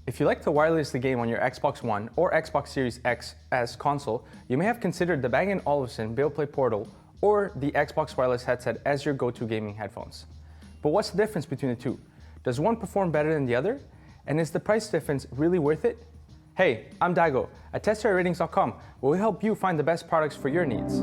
If you like to wirelessly game on your Xbox One or Xbox Series X S console, you may have considered the Bang & Olufsen BeoPlay Portal or the Xbox Wireless Headset as your go-to gaming headphones. But what's the difference between the two? Does one perform better than the other? And is the price difference really worth it? Hey, I'm Daigo at TestDriveRatings.com, where we help you find the best products for your needs.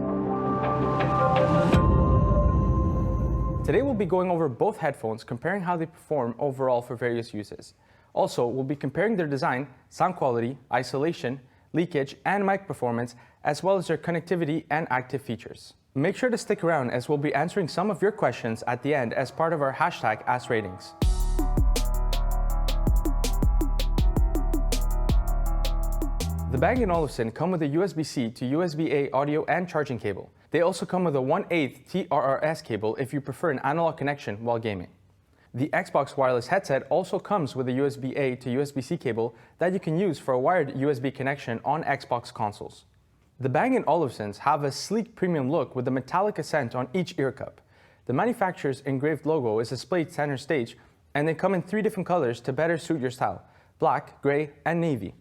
Today we'll be going over both headphones, comparing how they perform overall for various uses. Also, we'll be comparing their design, sound quality, isolation, leakage, and mic performance, as well as their connectivity and active features. Make sure to stick around as we'll be answering some of your questions at the end as part of our hashtag AskRatings. The Bang & Olufsen come with a USB-C to USB-A audio and charging cable. They also come with a 1/8 TRRS cable if you prefer an analog connection while gaming. The Xbox wireless headset also comes with a USB-A to USB-C cable that you can use for a wired USB connection on Xbox consoles. The Bang & Olufsen's have a sleek premium look with a metallic accent on each ear cup. The manufacturer's engraved logo is displayed center stage, and they come in 3 different colors to better suit your style: black, gray, and navy.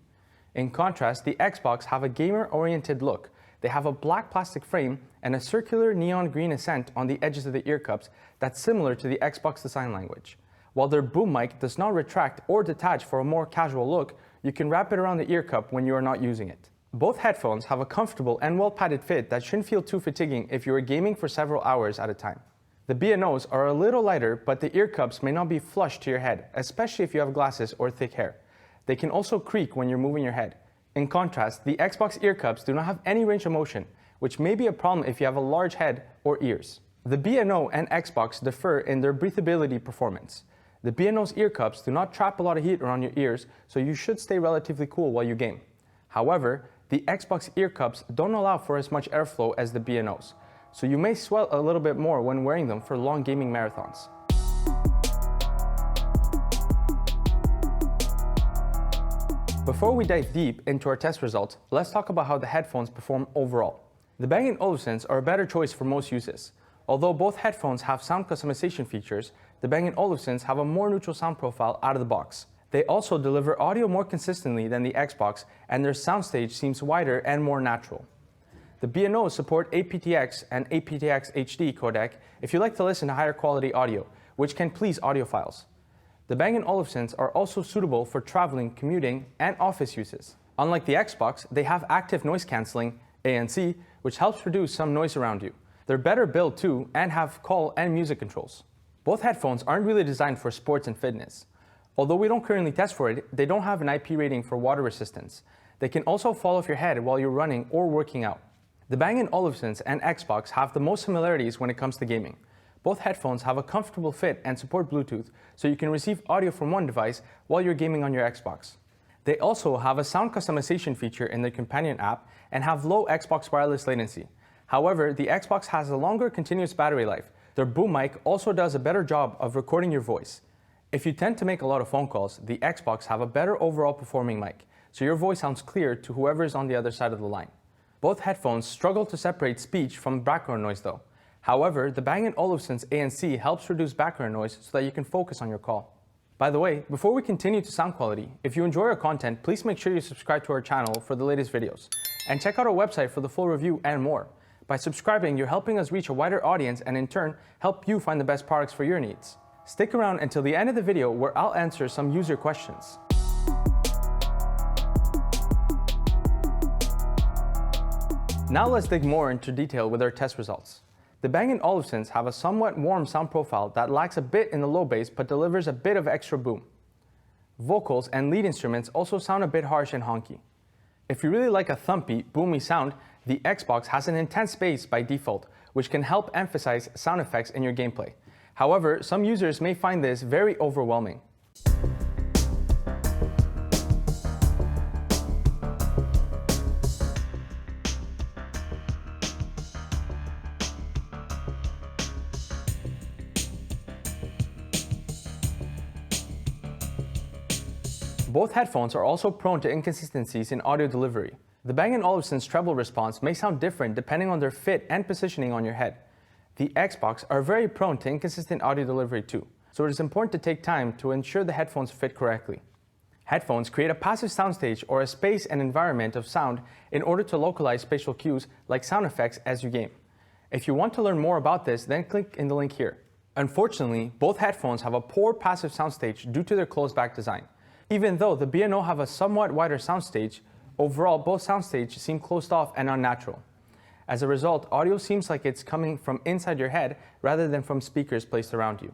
In contrast, the Xbox have a gamer-oriented look. They have a black plastic frame and a circular neon green accent on the edges of the ear cups that's similar to the Xbox design language. While their boom mic does not retract or detach for a more casual look, you can wrap it around the ear cup when you are not using it. Both headphones have a comfortable and well-padded fit that shouldn't feel too fatiguing if you are gaming for several hours at a time. The B&Os are a little lighter, but the ear cups may not be flush to your head, especially if you have glasses or thick hair. They can also creak when you're moving your head. In contrast, the Xbox ear cups do not have any range of motion, which may be a problem if you have a large head or ears. The B&O and Xbox differ in their breathability performance. The B&O's ear cups do not trap a lot of heat around your ears, so you should stay relatively cool while you game. However, the Xbox ear cups don't allow for as much airflow as the B&Os, so you may sweat a little bit more when wearing them for long gaming marathons. Before we dive deep into our test results, let's talk about how the headphones perform overall. The Bang & Olufsen's are a better choice for most uses. Although both headphones have sound customization features, the Bang & Olufsen's have a more neutral sound profile out of the box. They also deliver audio more consistently than the Xbox, and their soundstage seems wider and more natural. The B&Os support aptX and aptX HD codec if you like to listen to higher quality audio, which can please audiophiles. The Bang & Olufsen's are also suitable for traveling, commuting, and office uses. Unlike the Xbox, they have active noise cancelling, ANC, which helps reduce some noise around you. They're better built too and have call and music controls. Both headphones aren't really designed for sports and fitness. Although we don't currently test for it, they don't have an IP rating for water resistance. They can also fall off your head while you're running or working out. The Bang & Olufsen's and Xbox have the most similarities when it comes to gaming. Both headphones have a comfortable fit and support Bluetooth, so you can receive audio from one device while you're gaming on your Xbox. They also have a sound customization feature in their companion app and have low Xbox wireless latency. However, the Xbox has a longer continuous battery life. Their boom mic also does a better job of recording your voice. If you tend to make a lot of phone calls, the Xbox have a better overall performing mic, so your voice sounds clear to whoever is on the other side of the line. Both headphones struggle to separate speech from background noise though. However, the Bang & Olufsen's ANC helps reduce background noise so that you can focus on your call. By the way, before we continue to sound quality, if you enjoy our content, please make sure you subscribe to our channel for the latest videos. And check out our website for the full review and more. By subscribing, you're helping us reach a wider audience and in turn, help you find the best products for your needs. Stick around until the end of the video where I'll answer some user questions. Now let's dig more into detail with our test results. The Bang & Olufsen's have a somewhat warm sound profile that lacks a bit in the low bass but delivers a bit of extra boom. Vocals and lead instruments also sound a bit harsh and honky. If you really like a thumpy, boomy sound, the Xbox has an intense bass by default, which can help emphasize sound effects in your gameplay. However, some users may find this very overwhelming. Both headphones are also prone to inconsistencies in audio delivery. The Bang & Olufsen's treble response may sound different depending on their fit and positioning on your head. The Xbox are very prone to inconsistent audio delivery too, so it is important to take time to ensure the headphones fit correctly. Headphones create a passive soundstage or a space and environment of sound in order to localize spatial cues like sound effects as you game. If you want to learn more about this, then click in the link here. Unfortunately, both headphones have a poor passive soundstage due to their closed-back design. Even though the B&O have a somewhat wider soundstage, overall both soundstages seem closed off and unnatural. As a result, audio seems like it's coming from inside your head rather than from speakers placed around you.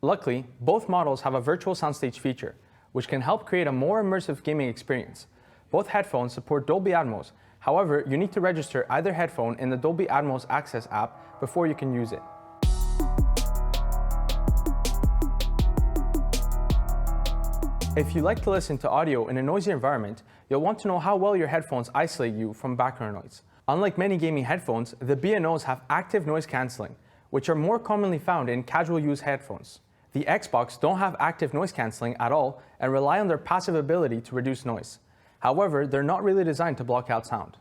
Luckily, both models have a virtual soundstage feature, which can help create a more immersive gaming experience. Both headphones support Dolby Atmos. However, you need to register either headphone in the Dolby Atmos Access app before you can use it. If you like to listen to audio in a noisy environment, you'll want to know how well your headphones isolate you from background noise. Unlike many gaming headphones, the B&Os have active noise cancelling, which are more commonly found in casual use headphones. The Xbox don't have active noise cancelling at all and rely on their passive ability to reduce noise. However, they're not really designed to block out sound.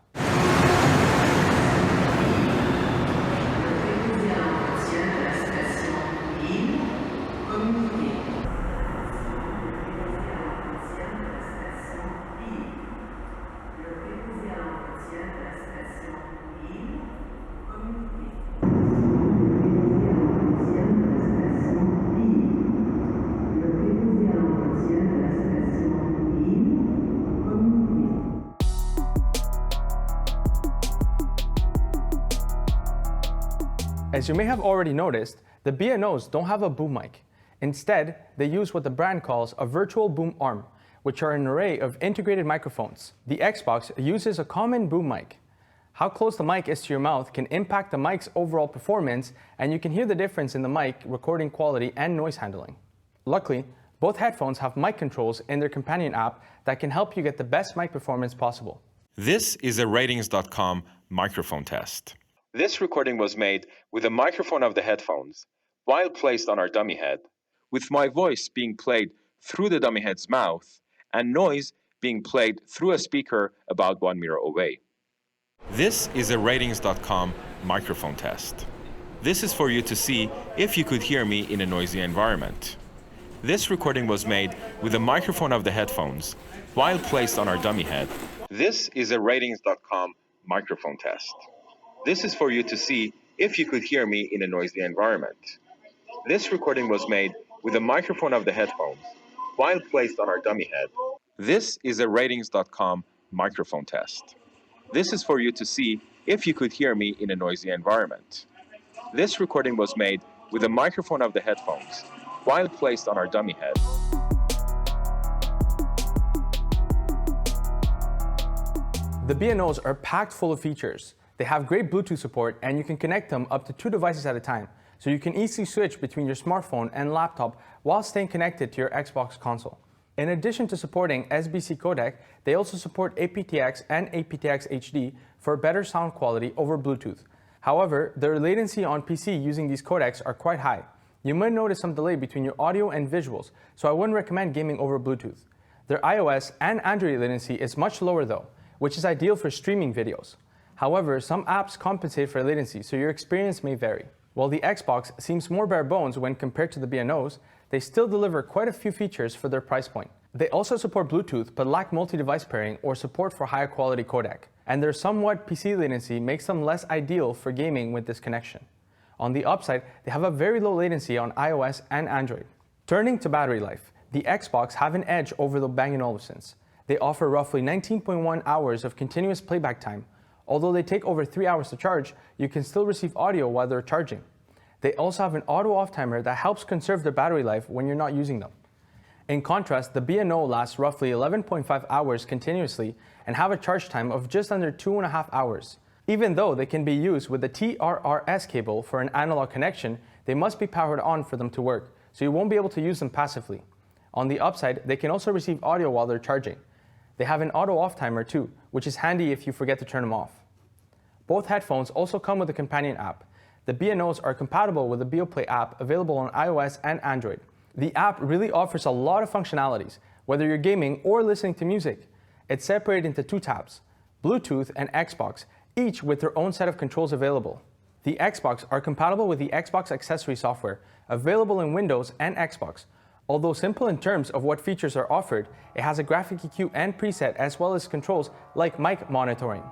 As you may have already noticed, the B&Os don't have a boom mic. Instead, they use what the brand calls a virtual boom arm, which are an array of integrated microphones. The Xbox uses a common boom mic. How close the mic is to your mouth can impact the mic's overall performance, and you can hear the difference in the mic recording quality and noise handling. Luckily, both headphones have mic controls in their companion app that can help you get the best mic performance possible. This is a Ratings.com microphone test. This recording was made with a microphone of the headphones, while placed on our dummy head, with my voice being played through the dummy head's mouth, and noise being played through a speaker about 1 meter away. This is a Ratings.com microphone test. This is for you to see if you could hear me in a noisy environment. This recording was made with a microphone of the headphones, while placed on our dummy head. This is a Ratings.com microphone test. This is for you to see if you could hear me in a noisy environment. This recording was made with a microphone of the headphones, while placed on our dummy head. This is a Ratings.com microphone test. This is for you to see if you could hear me in a noisy environment. This recording was made with a microphone of the headphones, while placed on our dummy head. The B&Os are packed full of features. They have great Bluetooth support, and you can connect them up to 2 devices at a time, so you can easily switch between your smartphone and laptop while staying connected to your Xbox console. In addition to supporting SBC codec, they also support aptX and aptX HD for better sound quality over Bluetooth. However, their latency on PC using these codecs are quite high. You might notice some delay between your audio and visuals, so I wouldn't recommend gaming over Bluetooth. Their iOS and Android latency is much lower though, which is ideal for streaming videos. However, some apps compensate for latency, so your experience may vary. While the Xbox seems more bare bones when compared to the B&Os, they still deliver quite a few features for their price point. They also support Bluetooth but lack multi-device pairing or support for higher quality codec. And their somewhat PC latency makes them less ideal for gaming with this connection. On the upside, they have a very low latency on iOS and Android. Turning to battery life, the Xbox have an edge over the Bang & Olufsen's. They offer roughly 19.1 hours of continuous playback time. Although they take over 3 hours to charge, you can still receive audio while they're charging. They also have an auto-off timer that helps conserve their battery life when you're not using them. In contrast, the B&O lasts roughly 11.5 hours continuously and have a charge time of just under 2.5 hours. Even though they can be used with the TRRS cable for an analog connection, they must be powered on for them to work, so you won't be able to use them passively. On the upside, they can also receive audio while they're charging. They have an auto-off timer too, which is handy if you forget to turn them off. Both headphones also come with a companion app. The B&Os are compatible with the Beoplay app available on iOS and Android. The app really offers a lot of functionalities, whether you're gaming or listening to music. It's separated into 2 tabs, Bluetooth and Xbox, each with their own set of controls available. The Xbox are compatible with the Xbox accessory software, available in Windows and Xbox. Although simple in terms of what features are offered, it has a graphic EQ and preset as well as controls like mic monitoring.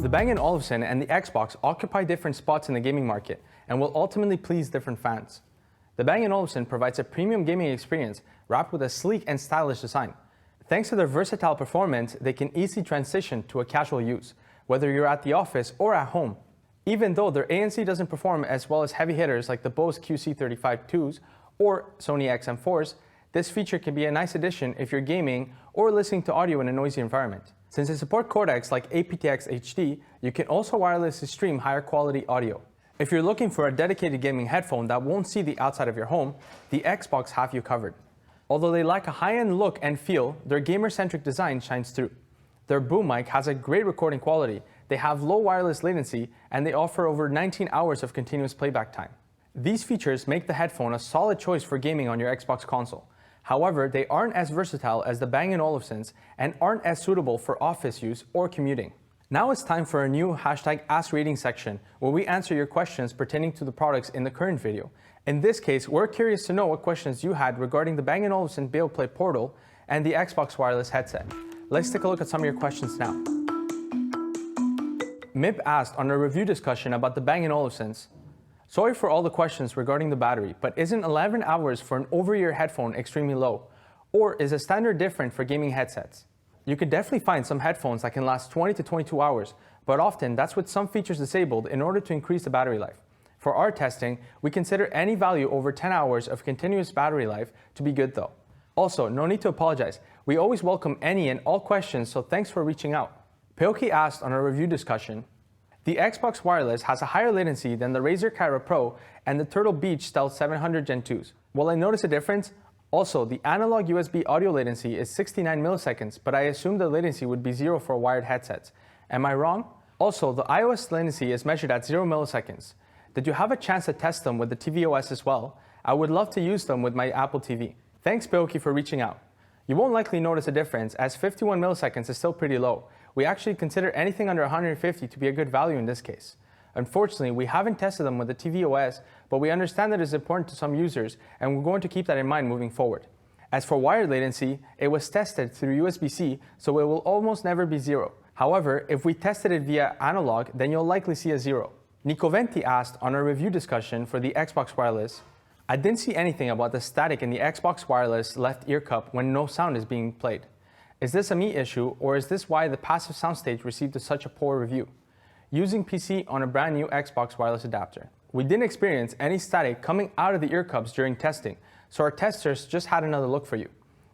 The Bang & Olufsen and the Xbox occupy different spots in the gaming market and will ultimately please different fans. The Bang & Olufsen provides a premium gaming experience wrapped with a sleek and stylish design. Thanks to their versatile performance, they can easily transition to a casual use, whether you're at the office or at home. Even though their ANC doesn't perform as well as heavy hitters like the Bose QC35-2s or Sony XM4s, this feature can be a nice addition if you're gaming or listening to audio in a noisy environment. Since they support codecs like aptX HD, you can also wirelessly stream higher quality audio. If you're looking for a dedicated gaming headphone that won't see the outside of your home, the Xbox have you covered. Although they lack a high-end look and feel, their gamer-centric design shines through. Their boom mic has a great recording quality, they have low wireless latency, and they offer over 19 hours of continuous playback time. These features make the headphone a solid choice for gaming on your Xbox console. However, they aren't as versatile as the Bang & Olufsen's and aren't as suitable for office use or commuting. Now it's time for a new #AskRating section where we answer your questions pertaining to the products in the current video. In this case, we're curious to know what questions you had regarding the Bang & Olufsen Beoplay Portal and the Xbox wireless headset. Let's take a look at some of your questions now. Mib asked on a review discussion about the Bang & Olufsen's, "Sorry for all the questions regarding the battery, but isn't 11 hours for an over-ear headphone extremely low? Or is a standard different for gaming headsets?" You could definitely find some headphones that can last 20 to 22 hours, but often that's with some features disabled in order to increase the battery life. For our testing, we consider any value over 10 hours of continuous battery life to be good though. Also, no need to apologize. We always welcome any and all questions, so thanks for reaching out. Peoki asked on a review discussion, "The Xbox Wireless has a higher latency than the Razer Kyra Pro and the Turtle Beach Stealth 700 Gen 2s. Will I notice a difference? Also, the analog USB audio latency is 69 milliseconds, but I assume the latency would be 0 for wired headsets. Am I wrong? Also, the iOS latency is measured at 0 milliseconds. Did you have a chance to test them with the tvOS as well? I would love to use them with my Apple TV. Thanks, Peoki, for reaching out. You won't likely notice a difference, as 51 milliseconds is still pretty low. We actually consider anything under 150 to be a good value in this case. Unfortunately, we haven't tested them with the tvOS, but we understand that it is important to some users, and we're going to keep that in mind moving forward. As for wired latency, it was tested through USB-C, so it will almost never be 0. However, if we tested it via analog, then you'll likely see a 0. Nicoventi asked on a review discussion for the Xbox Wireless, "I didn't see anything about the static in the Xbox Wireless left ear cup when no sound is being played. Is this a me issue, or is this why the passive soundstage received such a poor review? Using PC on a brand new Xbox wireless adapter. We didn't experience any static coming out of the ear cups during testing, so our testers just had another look for you.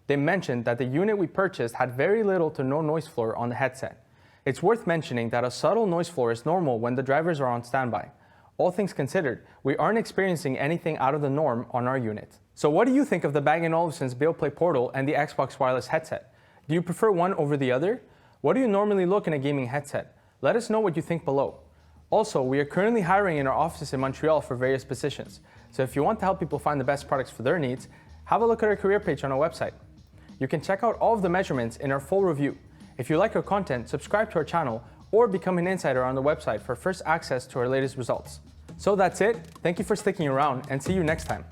They mentioned that the unit we purchased had very little to no noise floor on the headset. It's worth mentioning that a subtle noise floor is normal when the drivers are on standby. All things considered, we aren't experiencing anything out of the norm on our unit." So what do you think of the Bang & Olufsen's Beoplay Portal and the Xbox wireless headset? Do you prefer one over the other? What do you normally look in a gaming headset? Let us know what you think below. Also, we are currently hiring in our offices in Montreal for various positions, so if you want to help people find the best products for their needs, have a look at our career page on our website. You can check out all of the measurements in our full review. If you like our content, subscribe to our channel or become an insider on the website for first access to our latest results. So that's it. Thank you for sticking around and see you next time.